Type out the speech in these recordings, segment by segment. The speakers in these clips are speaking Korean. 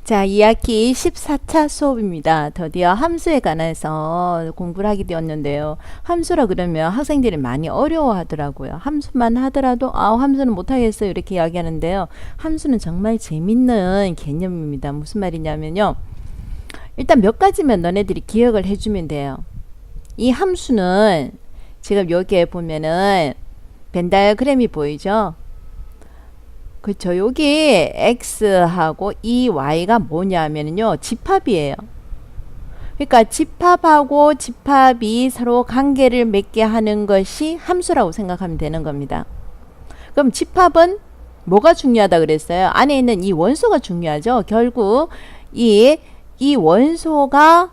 자, 2학기 14차 수업입니다. 드디어 함수에 관해서 공부를 하게 되었는데요. 함수라 그러면 학생들이 많이 어려워하더라고요. 함수만 하더라도 함수는 못하겠어요 이렇게 이야기하는데요. 함수는 정말 재밌는 개념입니다. 무슨 말이냐면요. 일단 몇 가지만 너네들이 기억을 해주면 돼요. 이 함수는 지금 여기에 보면은 벤 다이어그램이 보이죠? 그쵸. 여기 x하고 이 y가 뭐냐면요. 집합이에요. 그러니까 집합하고 집합이 서로 관계를 맺게 하는 것이 함수라고 생각하면 되는 겁니다. 그럼 집합은 뭐가 중요하다 그랬어요? 안에 있는 이 원소가 중요하죠. 결국 이 원소가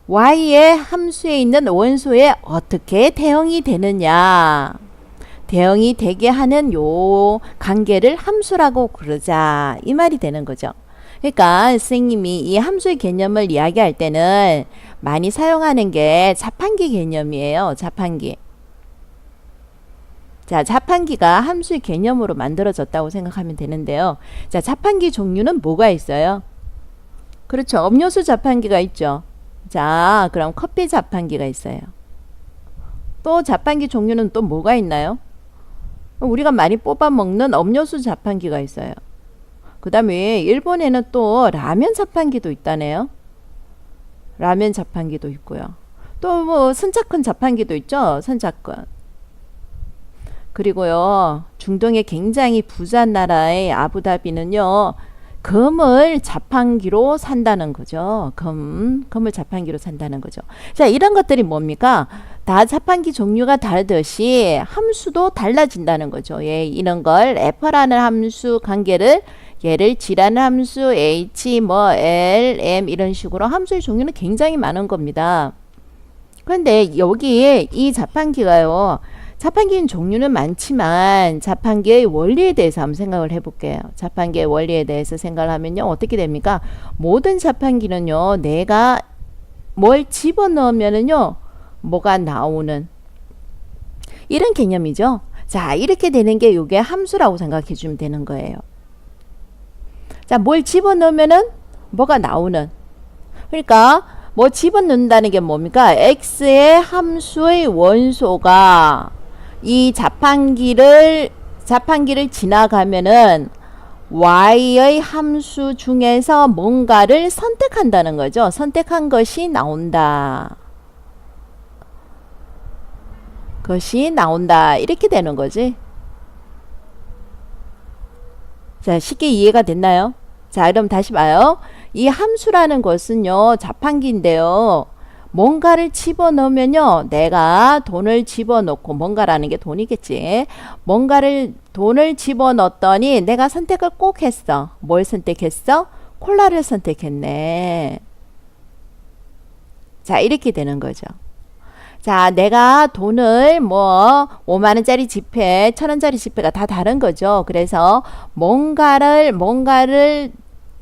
y의 함수에 있는 원소에 어떻게 대응이 되느냐. 대응이 되게 하는 요 관계를 함수라고 그러자 이 말이 되는 거죠. 그러니까 선생님이 이 함수의 개념을 이야기할 때는 많이 사용하는 게 자판기 개념이에요. 자판기. 자, 자판기가 함수의 개념으로 만들어졌다고 생각하면 되는데요. 자, 자판기 종류는 뭐가 있어요? 그렇죠. 음료수 자판기가 있죠. 자, 그럼 커피 자판기가 있어요. 또 자판기 종류는 또 뭐가 있나요? 우리가 많이 뽑아 먹는 음료수 자판기가 있어요. 그 다음에 일본에는 또 라면 자판기도 있다네요. 라면 자판기도 있고요. 또 뭐 선착근 자판기도 있죠. 선착근. 그리고요. 중동의 굉장히 부자 나라의 아부다비는요. 금을 자판기로 산다는 거죠. 금을 자판기로 산다는 거죠. 자, 이런 것들이 뭡니까? 다 자판기 종류가 다르듯이 함수도 달라진다는 거죠. 예, 이런 걸 f라는 함수 관계를 얘를 g라는 함수 h 뭐 l m 이런 식으로 함수의 종류는 굉장히 많은 겁니다. 그런데 여기 이 자판기가요. 자판기는 종류는 많지만 자판기의 원리에 대해서 한번 생각을 해볼게요. 자판기의 원리에 대해서 생각을 하면요. 어떻게 됩니까? 모든 자판기는요. 내가 뭘 집어넣으면은요. 뭐가 나오는 이런 개념이죠. 자, 이렇게 되는 게 이게 함수라고 생각해 주면 되는 거예요. 자, 뭘 집어넣으면은 뭐가 나오는. 그러니까 뭐 집어넣는다는 게 뭡니까? x의 함수의 원소가 이 자판기를 지나가면은 y의 함수 중에서 뭔가를 선택한다는 거죠. 선택한 것이 나온다. 것이 나온다. 이렇게 되는 거지. 자, 쉽게 이해가 됐나요? 자, 그럼 다시 봐요. 이 함수라는 것은요, 자판기인데요. 뭔가를 집어넣으면요, 내가 돈을 집어넣고, 뭔가라는 게 돈이겠지. 돈을 집어넣었더니 내가 선택을 꼭 했어. 뭘 선택했어? 콜라를 선택했네. 자, 이렇게 되는 거죠. 자, 내가 돈을 뭐 5만원짜리 지폐, 1,000원짜리 지폐가 다 다른 거죠. 그래서 뭔가를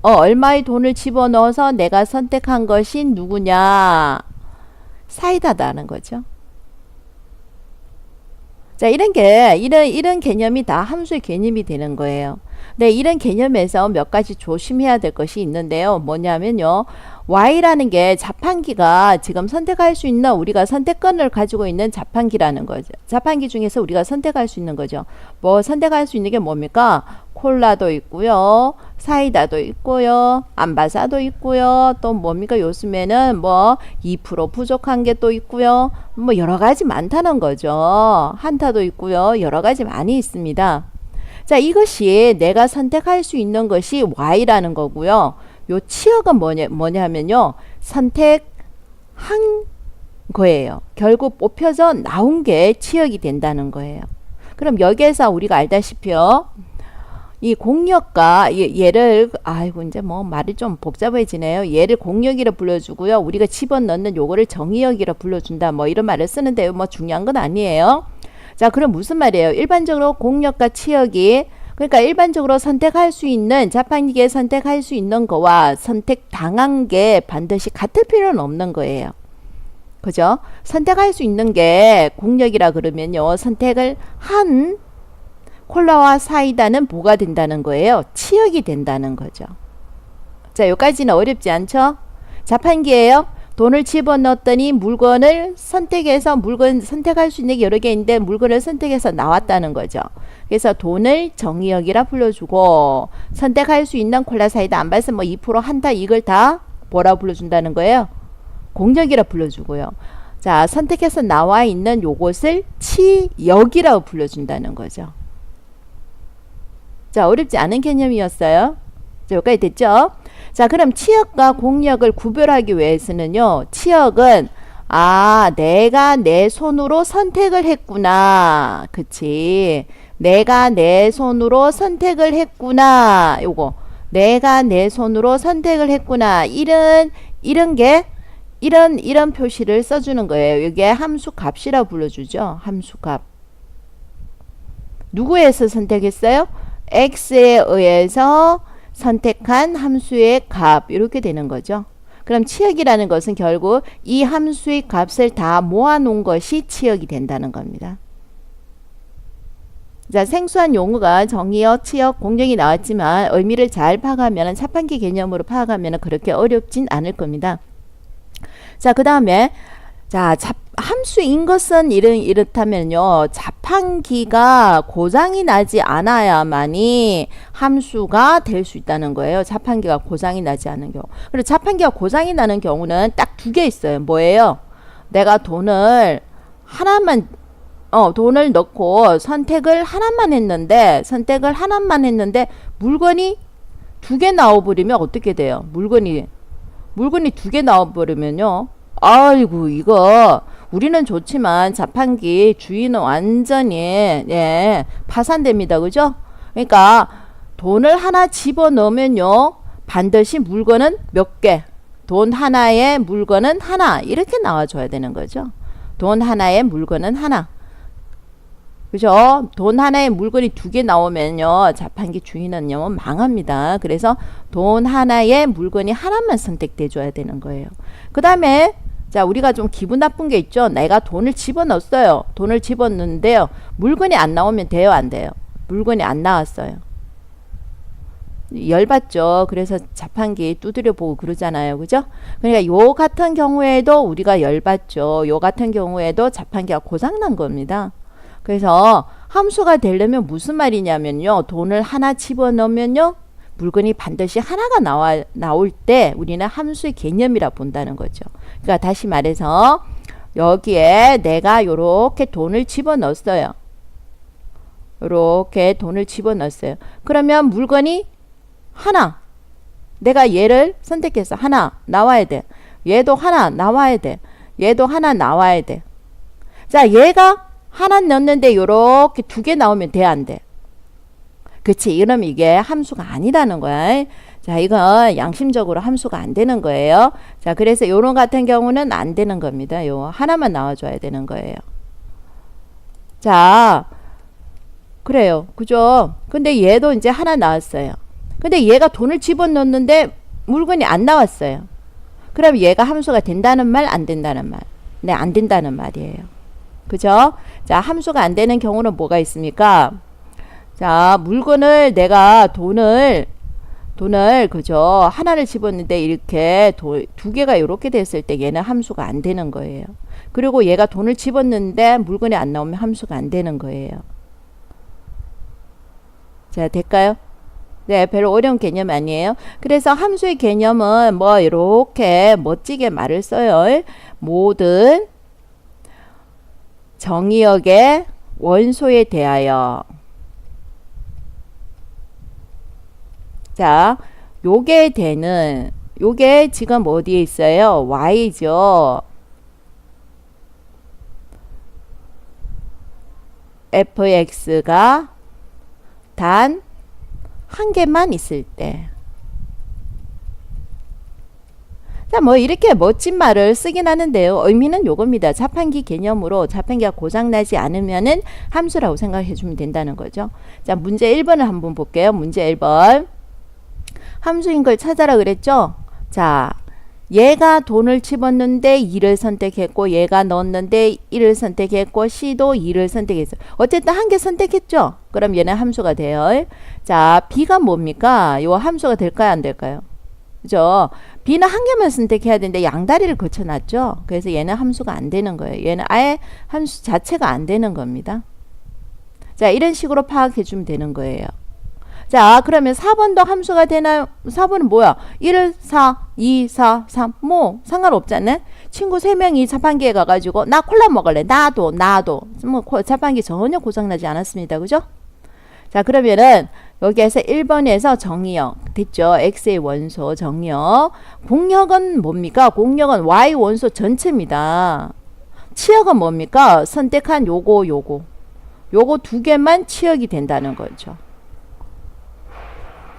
얼마의 돈을 집어넣어서 내가 선택한 것이 누구냐? 사이다다는 거죠. 자, 이런 개념이 다 함수의 개념이 되는 거예요. 네, 이런 개념에서 몇 가지 조심해야 될 것이 있는데요. 뭐냐면요. y라는 게 자판기가 지금 선택할 수 있는 우리가 선택권을 가지고 있는 자판기라는 거죠. 자판기 중에서 우리가 선택할 수 있는 거죠. 뭐 선택할 수 있는 게 뭡니까? 콜라도 있고요. 사이다도 있고요. 안바사도 있고요. 또 뭡니까? 요즘에는 뭐 2% 부족한 게 또 있고요. 뭐 여러 가지 많다는 거죠. 한타도 있고요. 여러 가지 많이 있습니다. 자, 이것이 내가 선택할 수 있는 것이 y라는 거고요. 요 치역은 뭐냐면요. 선택한 거예요. 결국 뽑혀서 나온 게 치역이 된다는 거예요. 그럼 여기에서 우리가 알다시피요. 이 공역과 얘를 이제 뭐 말이 좀 복잡해지네요. 얘를 공역이라 불러주고요. 우리가 집어넣는 요거를 정의역이라 불러준다. 뭐 이런 말을 쓰는데요. 뭐 중요한 건 아니에요. 자, 그럼 무슨 말이에요? 일반적으로 공역과 치역이 그러니까 일반적으로 선택할 수 있는 자판기에 선택할 수 있는 거와 선택당한 게 반드시 같을 필요는 없는 거예요. 그죠? 선택할 수 있는 게 공역이라 그러면요. 선택을 한 콜라와 사이다는 뭐가 된다는 거예요? 치역이 된다는 거죠. 자, 여기까지는 어렵지 않죠? 자판기예요. 돈을 집어넣었더니 물건을 선택해서 물건 선택할 수 있는 게 여러 개 있는데 물건을 선택해서 나왔다는 거죠. 그래서 돈을 정의역이라 불러주고 선택할 수 있는 콜라 사이다 안 받으면 뭐 2% 한다 이걸 다 뭐라 불러준다는 거예요? 공역이라 불러주고요. 자, 선택해서 나와 있는 요것을 치역이라고 불러준다는 거죠. 자, 어렵지 않은 개념이었어요. 자, 여기까지 됐죠? 자, 그럼 치역과 공역을 구별하기 위해서는요. 치역은 내가 내 손으로 선택을 했구나. 그치? 내가 내 손으로 선택을 했구나. 요거. 내가 내 손으로 선택을 했구나. 이런 표시를 써주는 거예요. 이게 함수 값이라고 불러주죠. 함수 값. 누구에서 선택했어요? x에 의해서 선택한 함수의 값. 이렇게 되는 거죠. 그럼 치역이라는 것은 결국 이 함수의 값을 다 모아놓은 것이 치역이 된다는 겁니다. 자, 생소한 용어가 정의역, 치역, 공역이 나왔지만 의미를 잘 파악하면 자판기 개념으로 파악하면 그렇게 어렵진 않을 겁니다. 자, 그 다음에 자, 함수인 것은 이렇다면요. 자판기가 고장이 나지 않아야만이 함수가 될 수 있다는 거예요. 자판기가 고장이 나지 않은 경우. 그리고 자판기가 고장이 나는 경우는 딱 두 개 있어요. 뭐예요? 내가 돈을 넣고 선택을 하나만 했는데 물건이 두 개 나와버리면 어떻게 돼요? 물건이 두 개 나와버리면요. 아이고, 이거 우리는 좋지만 자판기 주인은 완전히 파산됩니다. 그죠? 그러니까 돈을 하나 집어넣으면요. 반드시 물건은 몇 개? 돈 하나에 물건은 하나. 이렇게 나와줘야 되는 거죠. 돈 하나에 물건은 하나. 그죠? 돈 하나에 물건이 두 개 나오면요. 자판기 주인은요. 망합니다. 그래서 돈 하나에 물건이 하나만 선택돼 줘야 되는 거예요. 그 다음에 자, 우리가 좀 기분 나쁜 게 있죠. 내가 돈을 집어넣었어요. 돈을 집어넣는데요. 물건이 안 나오면 돼요, 안 돼요? 물건이 안 나왔어요. 열받죠. 그래서 자판기 두드려 보고 그러잖아요. 그죠? 그러니까 요 같은 경우에도 우리가 열받죠. 요 같은 경우에도 자판기가 고장난 겁니다. 그래서 함수가 되려면 무슨 말이냐면요. 돈을 하나 집어넣으면요. 물건이 반드시 하나가 나올 때 우리는 함수의 개념이라 본다는 거죠. 그러니까 다시 말해서 여기에 내가 요렇게 돈을 집어넣었어요. 요렇게 돈을 집어넣었어요. 그러면 물건이 하나. 내가 얘를 선택해서 하나 나와야 돼. 얘도 하나 나와야 돼. 얘도 하나 나와야 돼. 자, 얘가 하나 넣었는데 요렇게 두 개 나오면 돼, 안 돼? 그치? 이러면 이게 함수가 아니라는 거야. 자, 이건 양심적으로 함수가 안 되는 거예요. 자, 그래서 요런 같은 경우는 안 되는 겁니다. 요 하나만 나와줘야 되는 거예요. 자, 그래요. 그죠? 근데 얘도 이제 하나 나왔어요. 근데 얘가 돈을 집어넣는데 물건이 안 나왔어요. 그럼 얘가 함수가 된다는 말, 안 된다는 말? 네, 안 된다는 말이에요. 그죠? 자, 함수가 안 되는 경우는 뭐가 있습니까? 자, 물건을 내가 돈을 그죠? 하나를 집었는데 이렇게 두 개가 이렇게 됐을 때 얘는 함수가 안 되는 거예요. 그리고 얘가 돈을 집었는데 물건이 안 나오면 함수가 안 되는 거예요. 자, 될까요? 네, 별로 어려운 개념 아니에요. 그래서 함수의 개념은 뭐 이렇게 멋지게 말을 써요. 모든 정의역의 원소에 대하여. 자, 요게 지금 어디에 있어요? y죠. fx가 단 한 개만 있을 때. 자, 뭐 이렇게 멋진 말을 쓰긴 하는데요. 의미는 요겁니다. 자판기 개념으로 자판기가 고장나지 않으면은 함수라고 생각해 주면 된다는 거죠. 자, 문제 1번을 한번 볼게요. 문제 1번. 함수인 걸 찾아라 그랬죠? 자, 얘가 돈을 집었는데 2를 선택했고 얘가 넣었는데 1을 선택했고 C도 2를 선택했어요. 어쨌든 한 개 선택했죠? 그럼 얘는 함수가 돼요. 자, B가 뭡니까? 요 함수가 될까요? 안 될까요? 그죠? b는 한 개만 선택해야 되는데 양다리를 거쳐놨죠. 그래서 얘는 함수가 안 되는 거예요. 얘는 아예 함수 자체가 안 되는 겁니다. 자, 이런 식으로 파악해 주면 되는 거예요. 자, 그러면 4번도 함수가 되나요? 4번은 뭐야? 1, 4, 2, 4, 3. 뭐 상관없잖아. 친구 3명이 자판기에 가가지고 나 콜라 먹을래. 나도. 뭐 자판기 전혀 고장나지 않았습니다. 그죠? 자, 그러면은 여기에서 1번에서 정의역 됐죠? x의 원소 정의역. 공역은 뭡니까? 공역은 y 원소 전체입니다. 치역은 뭡니까? 선택한 요거 두 개만 치역이 된다는 거죠.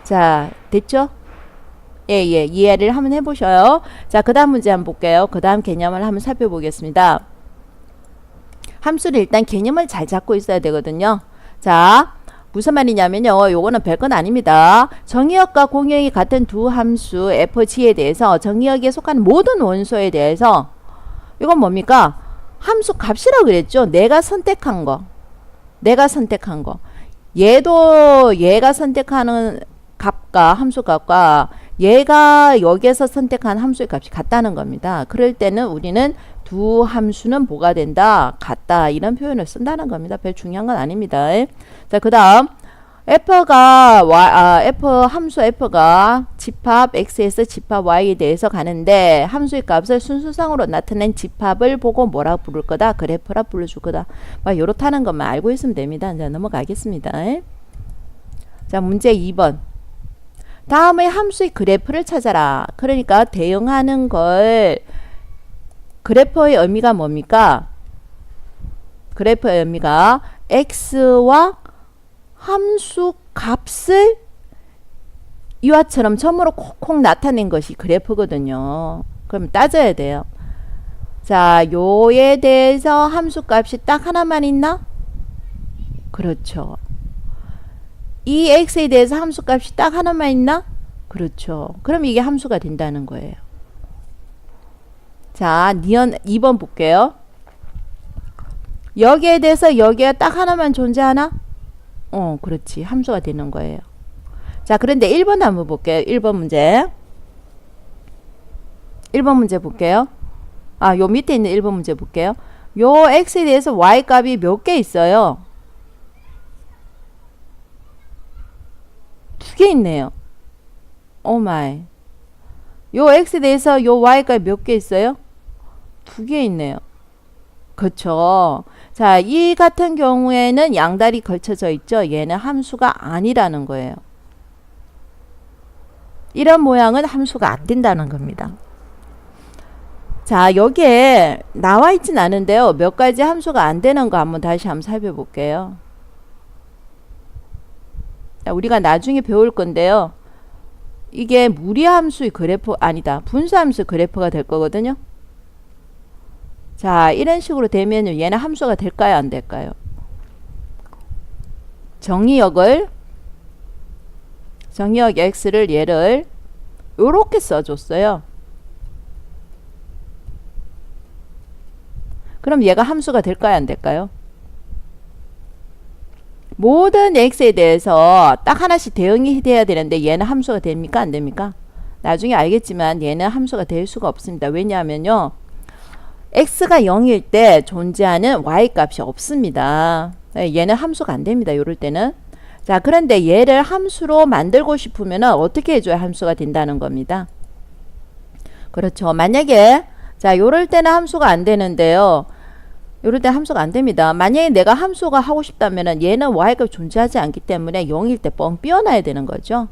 자, 됐죠? 예, 이해를 한번 해보셔요. 자, 그 다음 문제 한번 볼게요. 그 다음 개념을 한번 살펴보겠습니다. 함수를 일단 개념을 잘 잡고 있어야 되거든요. 자, 무슨 말이냐면요. 요거는 별건 아닙니다. 정의역과 공역이 같은 두 함수 fg에 대해서 정의역에 속하는 모든 원소에 대해서 이건 뭡니까? 함수 값이라고 그랬죠. 내가 선택한 거. 얘도 얘가 선택하는 값과 함수 값과 얘가 여기에서 선택한 함수의 값이 같다는 겁니다. 그럴 때는 우리는 두 함수는 뭐가 된다? 같다. 이런 표현을 쓴다는 겁니다. 별 중요한 건 아닙니다. 자, 그 다음 함수 f가 집합 x에서 집합 y에 대해서 가는데 함수의 값을 순수상으로 나타낸 집합을 보고 뭐라 부를 거다? 그래프라 불러줄 거다. 막 요렇다는 것만 알고 있으면 됩니다. 자, 넘어가겠습니다. 자, 문제 2번. 다음에 함수의 그래프를 찾아라. 그러니까 대응하는 걸 그래프의 의미가 뭡니까? 그래프의 의미가 x와 함수 값을 이와처럼 점으로 콕콕 나타낸 것이 그래프거든요. 그럼 따져야 돼요. 자, 요에 대해서 함수 값이 딱 하나만 있나? 그렇죠. 이 x에 대해서 함수 값이 딱 하나만 있나? 그렇죠. 그럼 이게 함수가 된다는 거예요. 자, 2번 볼게요. 여기에 대해서 여기가 딱 하나만 존재하나? 그렇지. 함수가 되는 거예요. 자, 그런데 1번 한번 볼게요. 1번 문제. 1번 문제 볼게요. 아, 요 밑에 있는 1번 문제 볼게요. 요 x에 대해서 y 값이 몇 개 있어요? 2개 있네요. 오 마이. 요 x에 대해서 요 y 값이 몇 개 있어요? 2개 있네요. 그쵸. 자, 이 같은 경우에는 양다리 걸쳐져 있죠. 얘는 함수가 아니라는 거예요. 이런 모양은 함수가 안 된다는 겁니다. 자, 여기에 나와 있진 않은데요. 몇 가지 함수가 안 되는 거 한번 다시 한번 살펴볼게요. 자, 우리가 나중에 배울 건데요. 이게 무리함수의 그래프 아니다. 분수함수 그래프가 될 거거든요. 자, 이런 식으로 되면 얘는 함수가 될까요? 안 될까요? 정의역 x를 얘를 요렇게 써줬어요. 그럼 얘가 함수가 될까요? 안 될까요? 모든 x에 대해서 딱 하나씩 대응이 돼야 되는데 얘는 함수가 됩니까? 안 됩니까? 나중에 알겠지만 얘는 함수가 될 수가 없습니다. 왜냐하면요. x가 0일 때 존재하는 y 값이 없습니다. 얘는 함수가 안 됩니다. 이럴 때는. 자, 그런데 얘를 함수로 만들고 싶으면 어떻게 해줘야 함수가 된다는 겁니다. 그렇죠. 만약에 자, 요럴 때는 함수가 안 되는데요. 요럴 때 함수가 안 됩니다. 만약에 내가 함수가 하고 싶다면 얘는 y값 존재하지 않기 때문에 0일 때 뻥 삐어나야 되는 거죠.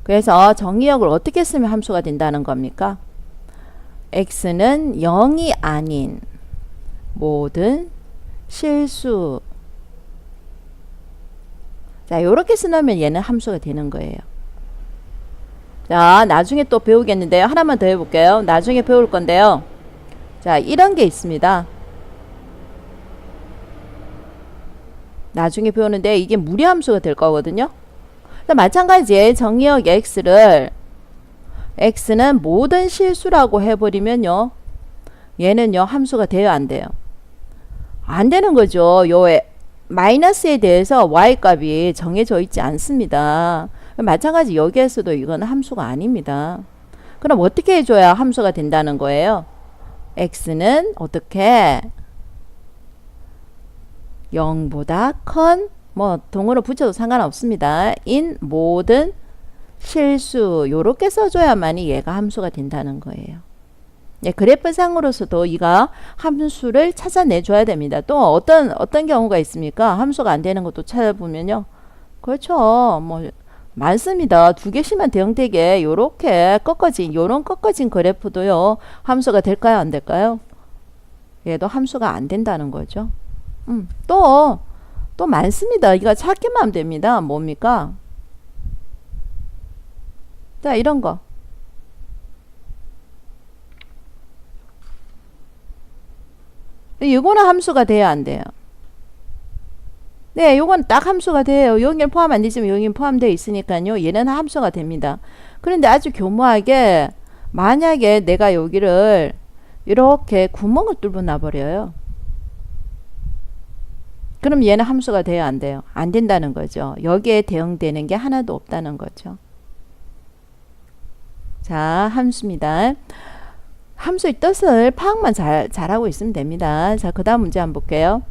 그래서 정의역을 어떻게 쓰면 함수가 된다는 겁니까? x는 0이 아닌 모든 실수. 자, 요렇게 쓰면 얘는 함수가 되는 거예요. 자, 나중에 또 배우겠는데요. 하나만 더 해볼게요. 나중에 배울 건데요. 자, 이런 게 있습니다. 나중에 배우는데 이게 무리함수가 될 거거든요. 마찬가지에 정의역 x는 모든 실수라고 해버리면요. 얘는요. 함수가 돼요? 안 돼요? 안 되는 거죠. 요 마이너스에 대해서 y값이 정해져 있지 않습니다. 마찬가지 여기에서도 이건 함수가 아닙니다. 그럼 어떻게 해줘야 함수가 된다는 거예요? x는 어떻게 0보다 큰, 뭐 동으로 붙여도 상관없습니다. 인 모든 실수 요렇게 써줘야만이 얘가 함수가 된다는 거예요. 예, 그래프상으로서도 이가 함수를 찾아내줘야 됩니다. 또 어떤 경우가 있습니까? 함수가 안 되는 것도 찾아보면요. 그렇죠. 뭐 많습니다. 두 개씩만 대응되게 요렇게 요런 꺾어진 그래프도요. 함수가 될까요? 안 될까요? 얘도 함수가 안 된다는 거죠. 또 많습니다. 이거 찾기만 하면 됩니다. 뭡니까? 자, 이런 거. 이거는 함수가 돼야 안 돼요? 네, 요건 딱 함수가 돼요. 여기는 포함 안 되지만 여기는 포함되어 있으니까요. 얘는 함수가 됩니다. 그런데 아주 교묘하게 만약에 내가 여기를 이렇게 구멍을 뚫어 놔버려요. 그럼 얘는 함수가 돼야 안 돼요? 안 된다는 거죠. 여기에 대응되는 게 하나도 없다는 거죠. 자, 함수입니다. 함수의 뜻을 파악만 잘하고 있으면 됩니다. 자, 그 다음 문제 한번 볼게요.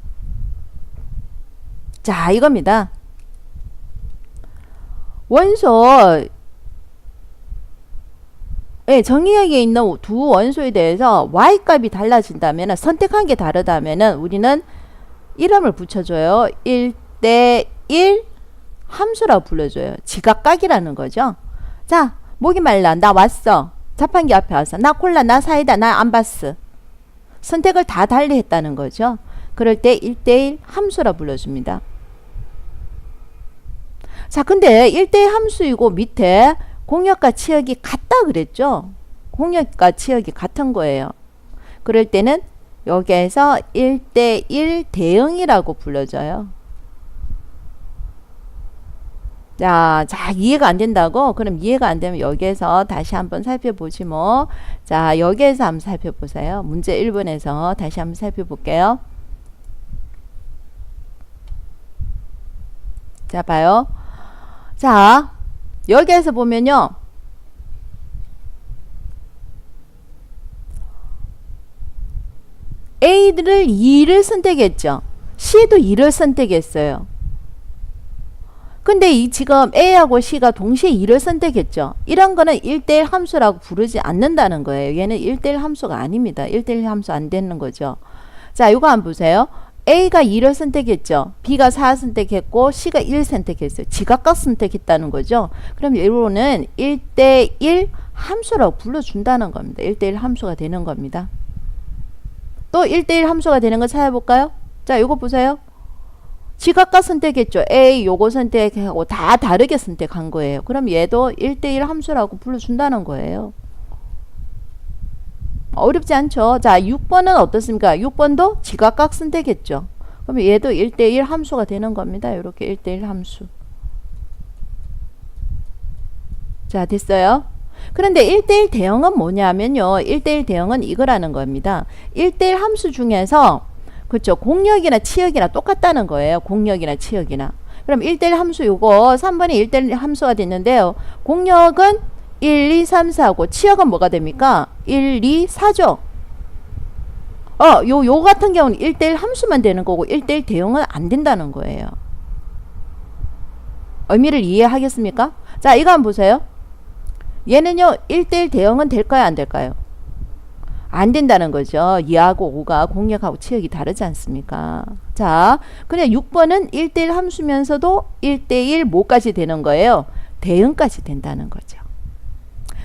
자, 이겁니다. 원소 정의역에 있는 두 원소에 대해서 y값이 달라진다면, 선택한 게 다르다면 우리는 이름을 붙여줘요. 1대1 함수라고 불러줘요. 지각각이라는 거죠. 자, 목이 말라. 나 왔어. 자판기 앞에 와서 나 콜라, 나 사이다, 나 안바스. 선택을 다 달리 했다는 거죠. 그럴 때 1대1 함수라 불러줍니다. 자, 근데 1대1 함수이고 밑에 공역과 치역이 같다 그랬죠. 공역과 치역이 같은 거예요. 그럴 때는 여기에서 1대1 대응이라고 불러줘요. 자, 이해가 안 된다고? 그럼 이해가 안 되면 여기에서 다시 한번 살펴보지 뭐. 자, 여기에서 한번 살펴보세요. 문제 1번에서 다시 한번 살펴볼게요. 자, 봐요. 자, 여기에서 보면요. A를 2를 선택했죠. C도 2를 선택했어요. 근데 지금 A하고 C가 동시에 2를 선택했죠. 이런 거는 1대1 함수라고 부르지 않는다는 거예요. 얘는 1대1 함수가 아닙니다. 1대1 함수 안 되는 거죠. 자, 이거 한번 보세요. A가 2를 선택했죠. B가 4 선택했고 C가 1 선택했어요. 지각각 선택했다는 거죠. 그럼 이거는 1대1 함수라고 불러준다는 겁니다. 1대1 함수가 되는 겁니다. 또 1대1 함수가 되는 거 찾아볼까요? 자, 이거 보세요. 지각각 선택했죠. A 요거 선택하고 다 다르게 선택한 거예요. 그럼 얘도 1대1 함수라고 불러준다는 거예요. 어렵지 않죠. 자, 6번은 어떻습니까? 6번도 지각각 선택했죠. 그럼 얘도 1대1 함수가 되는 겁니다. 이렇게 1대1 함수. 자, 됐어요? 그런데 1대1 대응은 뭐냐면요. 1대1 대응은 이거라는 겁니다. 1대1 함수 중에서 그렇죠. 공역이나 치역이나 똑같다는 거예요. 공역이나 치역이나. 그럼 1대1 함수 요거 3번이 1대1 함수가 됐는데요. 공역은 1, 2, 3, 4고 치역은 뭐가 됩니까? 1, 2, 4죠. 요 같은 경우는 1대1 함수만 되는 거고 1대1 대응은 안 된다는 거예요. 의미를 이해하겠습니까? 자, 이거 한번 보세요. 얘는요 1대1 대응은 될까요? 안 될까요? 안 된다는 거죠. 2하고 5가 공역하고 치역이 다르지 않습니까? 자, 그냥 6번은 1대1 함수면서도 1대1 뭐까지 되는 거예요? 대응까지 된다는 거죠.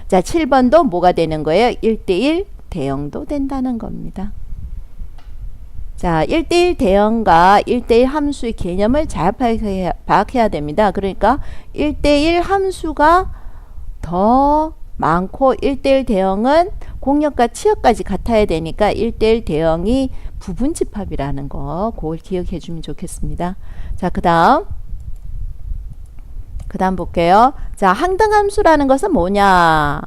자, 7번도 뭐가 되는 거예요? 1대1 대응도 된다는 겁니다. 자, 1대1 대응과 1대1 함수의 개념을 잘 파악해야 됩니다. 그러니까 1대1 함수가 더 많고 1대1 대응은 공역과 치역까지 같아야 되니까 1대1 대응이 부분집합이라는 거 그걸 기억해 주면 좋겠습니다. 자, 그 다음 볼게요. 자, 항등함수라는 것은 뭐냐?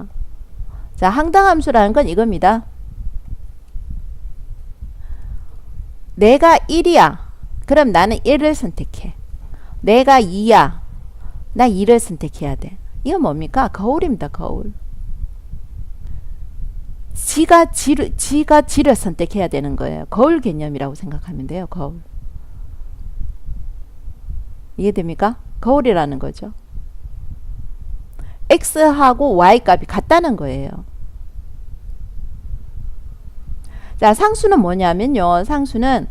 자, 항등함수라는 건 이겁니다. 내가 1이야. 그럼 나는 1을 선택해. 내가 2야. 나 2를 선택해야 돼. 이건 뭡니까? 거울입니다. 거울. 지가 지를 선택해야 되는 거예요. 거울 개념이라고 생각하면 돼요. 거울. 이해됩니까? 거울이라는 거죠. x하고 y 값이 같다는 거예요. 자, 상수는 뭐냐면요. 상수는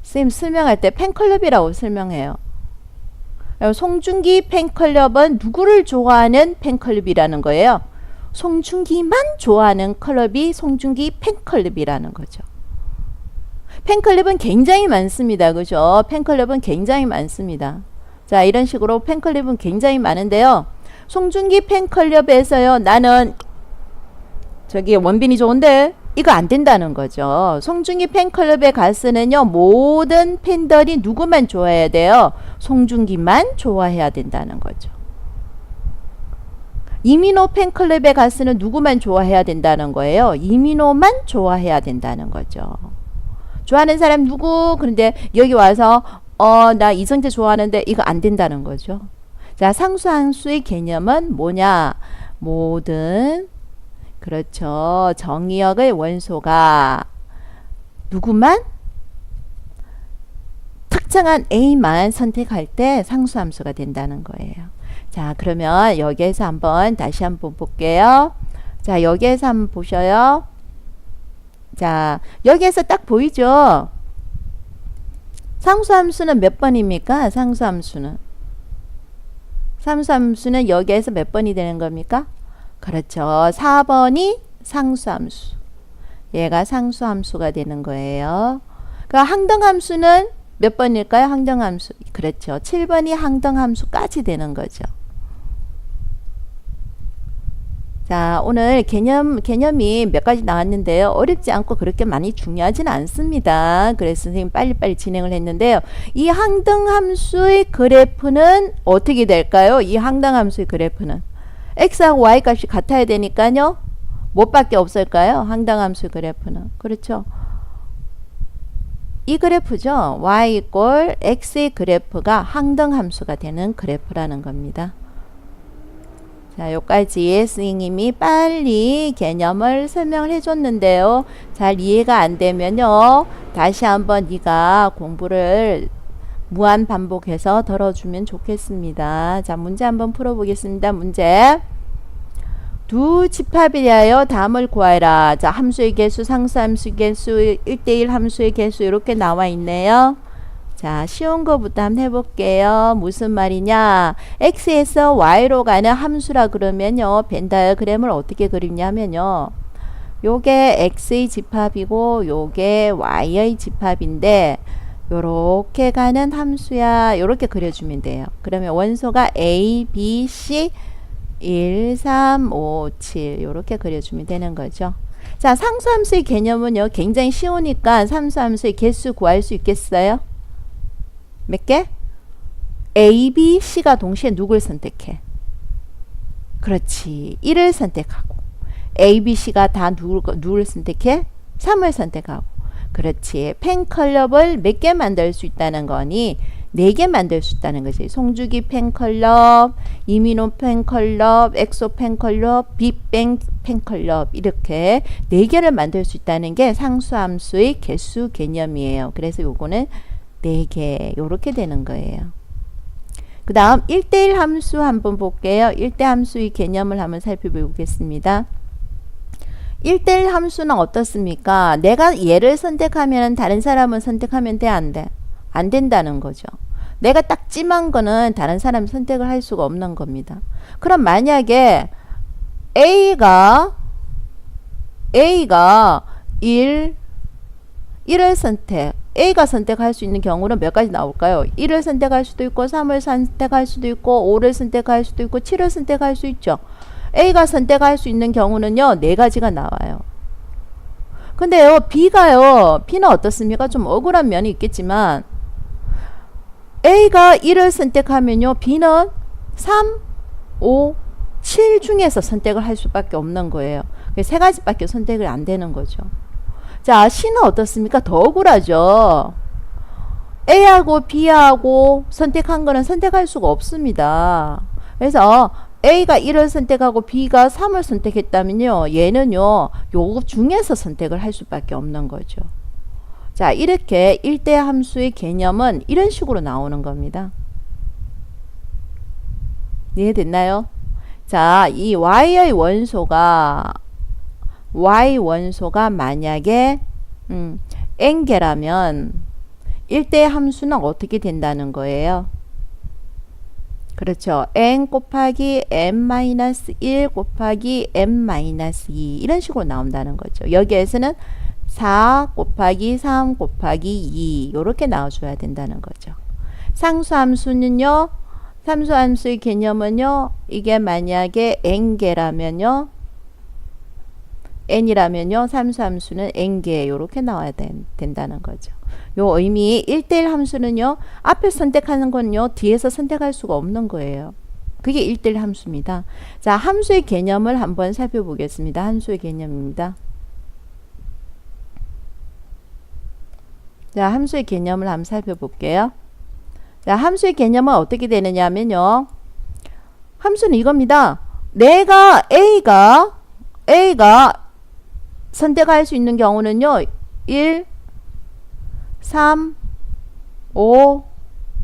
선생님 설명할 때 팬클럽이라고 설명해요. 송중기 팬클럽은 누구를 좋아하는 팬클럽이라는 거예요. 송중기만 좋아하는 클럽이 송중기 팬클럽이라는 거죠. 팬클럽은 굉장히 많습니다. 그죠? 팬클럽은 굉장히 많습니다. 자, 이런 식으로 팬클럽은 굉장히 많은데요. 송중기 팬클럽에서요, 나는 저기 원빈이 좋은데 이거 안 된다는 거죠. 송중기 팬클럽에 갔으면요, 모든 팬들이 누구만 좋아해야 돼요? 송중기만 좋아해야 된다는 거죠. 이민호 팬클럽에 갔으면 누구만 좋아해야 된다는 거예요? 이민호만 좋아해야 된다는 거죠. 좋아하는 사람 누구? 그런데 여기 와서 나 이성재 좋아하는데 이거 안 된다는 거죠. 자, 상수함수의 개념은 뭐냐? 모든, 그렇죠, 정의역의 원소가 누구만? 특정한 A만 선택할 때 상수함수가 된다는 거예요. 자, 그러면 여기에서 다시 한번 볼게요. 자, 여기에서 한번 보셔요. 자, 여기에서 딱 보이죠? 상수함수는 몇 번입니까? 상수함수는 여기에서 몇 번이 되는 겁니까? 그렇죠. 4번이 상수함수. 얘가 상수함수가 되는 거예요. 그러니까 항등함수는 몇 번일까요? 항등함수. 그렇죠. 7번이 항등함수까지 되는 거죠. 자, 오늘 개념이 몇 가지 나왔는데요. 어렵지 않고 그렇게 많이 중요하지는 않습니다. 그래서 선생님 빨리빨리 진행을 했는데요. 이 항등함수의 그래프는 어떻게 될까요? 이 항등함수의 그래프는 x하고 y 값이 같아야 되니까요. 뭐밖에 없을까요? 항등함수의 그래프는. 그렇죠. 이 그래프죠. y 이꼴 x의 그래프가 항등함수가 되는 그래프라는 겁니다. 자, 여기까지 선생님이 빨리 개념을 설명을 해줬는데요. 잘 이해가 안 되면요, 다시 한번 네가 공부를 무한 반복해서 들어주면 좋겠습니다. 자, 문제 한번 풀어보겠습니다. 문제. 두 집합이하여 담을 구하라. 자, 함수의 개수, 상수함수의 개수, 1대1 함수의 개수 이렇게 나와 있네요. 자, 쉬운 거부터 한번 해볼게요. 무슨 말이냐? x에서 y로 가는 함수라 그러면요, 벤 다이어그램을 어떻게 그리냐면요, 요게 x의 집합이고 요게 y의 집합인데 요렇게 가는 함수야. 요렇게 그려주면 돼요. 그러면 원소가 a, b, c 1, 3, 5, 7 요렇게 그려주면 되는 거죠. 자, 상수함수의 개념은요, 굉장히 쉬우니까 상수함수의 개수 구할 수 있겠어요? 몇 개? A, B, C가 동시에 누굴 선택해? 그렇지. 1을 선택하고. A, B, C가 다 누굴 선택해? 3을 선택하고. 그렇지. 팬클럽을 몇 개 만들 수 있다는 거니? 4개 만들 수 있다는 거지. 송주기 팬클럽, 이민호 팬클럽, 엑소 팬클럽, 빅뱅 팬클럽 이렇게 4개를 만들 수 있다는 게 상수함수의 개수 개념이에요. 그래서 요거는 4개 요렇게 되는 거예요. 그 다음 1대1 함수 한번 볼게요. 1대 함수의 개념을 한번 살펴보겠습니다. 1대1 함수는 어떻습니까? 내가 얘를 선택하면 다른 사람은 선택하면 돼? 안 돼? 안 된다는 거죠. 내가 딱 찜한 거는 다른 사람 선택을 할 수가 없는 겁니다. 그럼 만약에 A가 1을 선택, A가 선택할 수 있는 경우는 몇 가지 나올까요? 1을 선택할 수도 있고 3을 선택할 수도 있고 5를 선택할 수도 있고 7을 선택할 수 있죠. A가 선택할 수 있는 경우는요, 4가지가 나와요. 근데요, B는 어떻습니까? 좀 억울한 면이 있겠지만 A가 1을 선택하면요, B는 3, 5, 7 중에서 선택을 할 수밖에 없는 거예요. 3가지밖에 선택을 안 되는 거죠. 자, C는 어떻습니까? 더 억울하죠. A하고 B하고 선택한 거는 선택할 수가 없습니다. 그래서 A가 1을 선택하고 B가 3을 선택했다면요. 얘는요. 요 중에서 선택을 할 수밖에 없는 거죠. 자, 이렇게 1대 함수의 개념은 이런 식으로 나오는 겁니다. 이해됐나요? 자, 이 y의 원소가 y 원소가 만약에 n개라면 1대 함수는 어떻게 된다는 거예요? 그렇죠. n 곱하기 n-1 곱하기 n-2 이런 식으로 나온다는 거죠. 여기에서는 4 곱하기 3 곱하기 2 이렇게 나와줘야 된다는 거죠. 상수함수는요. 상수함수의 개념은요. 이게 만약에 n개라면요. n이라면요. 상수함수는 n개 이렇게 나와야 된다는 거죠. 요 의미 1대1 함수는요. 앞에 선택하는 건요. 뒤에서 선택할 수가 없는 거예요. 그게 1대1 함수입니다. 자, 함수의 개념을 한번 살펴보겠습니다. 함수의 개념입니다. 자, 함수의 개념을 한번 살펴볼게요. 자, 함수의 개념은 어떻게 되느냐 하면요. 함수는 이겁니다. 내가 A가 선택할 수 있는 경우는요. 1, 3, 5,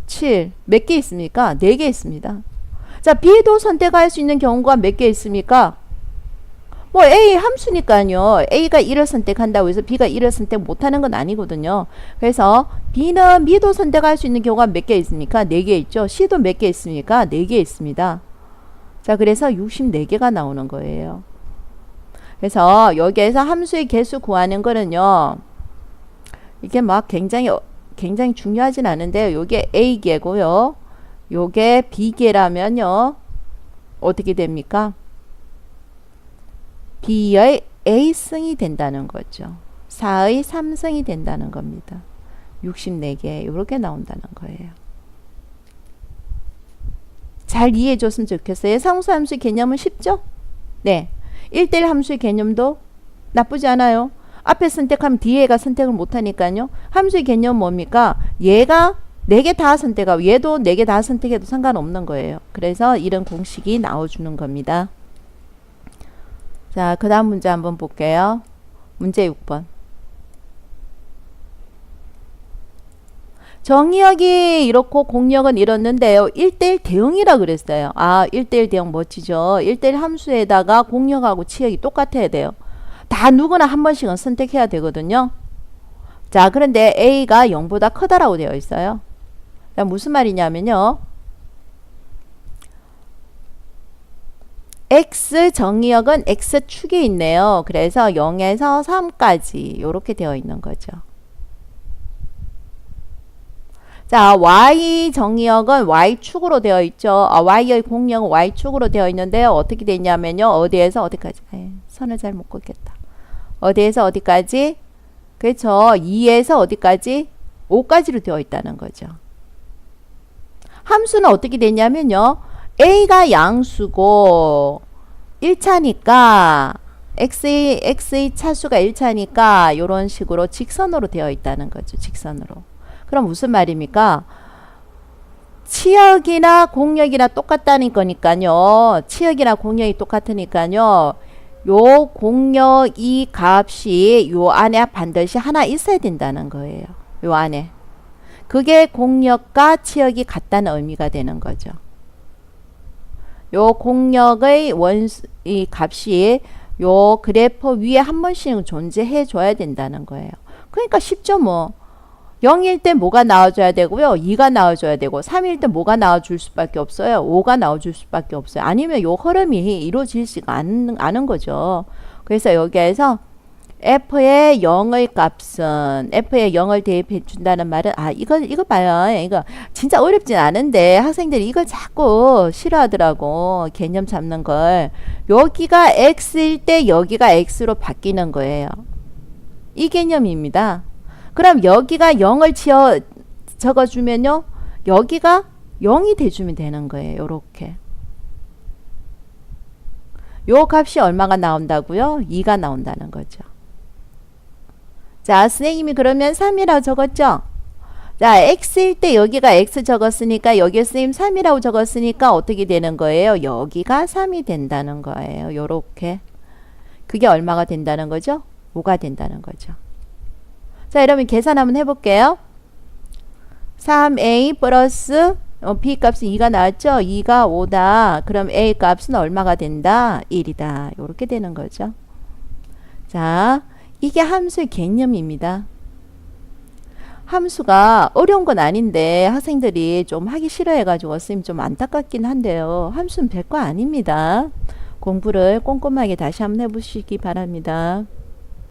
7 몇 개 있습니까? 4개 있습니다. 자, B도 선택할 수 있는 경우가 몇 개 있습니까? 뭐 A 함수니까요. A가 1을 선택한다고 해서 B가 1을 선택 못하는 건 아니거든요. 그래서 B도 선택할 수 있는 경우가 몇 개 있습니까? 4개 있죠. C도 몇 개 있습니까? 4개 있습니다. 자, 그래서 64개가 나오는 거예요. 그래서 여기에서 함수의 개수 구하는 거는요. 이게 막 굉장히 중요하진 않은데요. 요게 A개고요. 요게 B개라면요. 어떻게 됩니까? B의 A승이 된다는 거죠. 4의 3승이 된다는 겁니다. 64개 이렇게 나온다는 거예요. 잘 이해해 줬으면 좋겠어요. 상수함수의 개념은 쉽죠? 네. 1대1 함수의 개념도 나쁘지 않아요. 앞에 선택하면 뒤에가 선택을 못하니까요. 함수의 개념은 뭡니까? 얘가 4개 다 선택하고 얘도 4개 다 선택해도 상관없는 거예요. 그래서 이런 공식이 나와주는 겁니다. 자, 그 다음 문제 한번 볼게요. 문제 6번. 정의역이 이렇고 공역은 이렇는데요. 1대1 대응이라 그랬어요. 아, 1대1 대응 멋지죠. 1대1 함수에다가 공역하고 치역이 똑같아야 돼요. 다 누구나 한 번씩은 선택해야 되거든요. 자, 그런데 A가 0보다 크다라고 되어 있어요. 자, 무슨 말이냐면요. X 정의역은 X축에 있네요. 그래서 0에서 3까지 이렇게 되어 있는 거죠. 자, Y 정의역은 Y축으로 되어 있죠. Y의 공역은 Y축으로 되어 있는데요. 어떻게 되냐면요. 어디에서 어디까지? 선을 잘 못 긋겠다. 어디에서 어디까지? 그렇죠. 2에서 어디까지? 5까지로 되어 있다는 거죠. 함수는 어떻게 되냐면요. A가 양수고 1차니까 X의 차수가 1차니까 이런 식으로 직선으로 되어 있다는 거죠. 직선으로. 그럼 무슨 말입니까? 치역이나 공역이나 똑같다는 거니까요. 치역이나 공역이 똑같으니까요. 요 공역 이 값이 요 안에 반드시 하나 있어야 된다는 거예요. 요 안에. 그게 공역과 치역이 같다는 의미가 되는 거죠. 요 공역의 이 값이 요 그래프 위에 한 번씩 존재해 줘야 된다는 거예요. 그러니까 쉽죠 뭐. 0일 때 뭐가 나와줘야 되고요. 2가 나와줘야 되고 3일 때 뭐가 나와줄 수밖에 없어요. 5가 나와줄 수밖에 없어요. 아니면 요 흐름이 이루어지지가 않은 거죠. 그래서 여기에서 F의 0의 값은 F의 0을 대입해 준다는 말은 이거 봐요. 이거 진짜 어렵진 않은데 학생들이 이걸 자꾸 싫어하더라고. 개념 잡는 걸. 여기가 X일 때 여기가 X로 바뀌는 거예요. 이 개념입니다. 그럼 여기가 0을 적어주면요. 여기가 0이 돼주면 되는 거예요. 요렇게. 요 값이 얼마가 나온다고요? 2가 나온다는 거죠. 자, 선생님이 그러면 3이라고 적었죠? 자, x일 때 여기가 x 적었으니까 여기에 쓰임 3이라고 적었으니까 어떻게 되는 거예요? 여기가 3이 된다는 거예요. 요렇게. 그게 얼마가 된다는 거죠? 5가 된다는 거죠. 자, 여러분 계산 한번 해볼게요. 3a 플러스 b 값은 2가 나왔죠? 2가 5다. 그럼 a 값은 얼마가 된다? 1이다. 요렇게 되는 거죠. 자, 이게 함수의 개념입니다. 함수가 어려운 건 아닌데 학생들이 좀 하기 싫어해가지고 선생님 좀 안타깝긴 한데요. 함수는 별거 아닙니다. 공부를 꼼꼼하게 다시 한번 해보시기 바랍니다.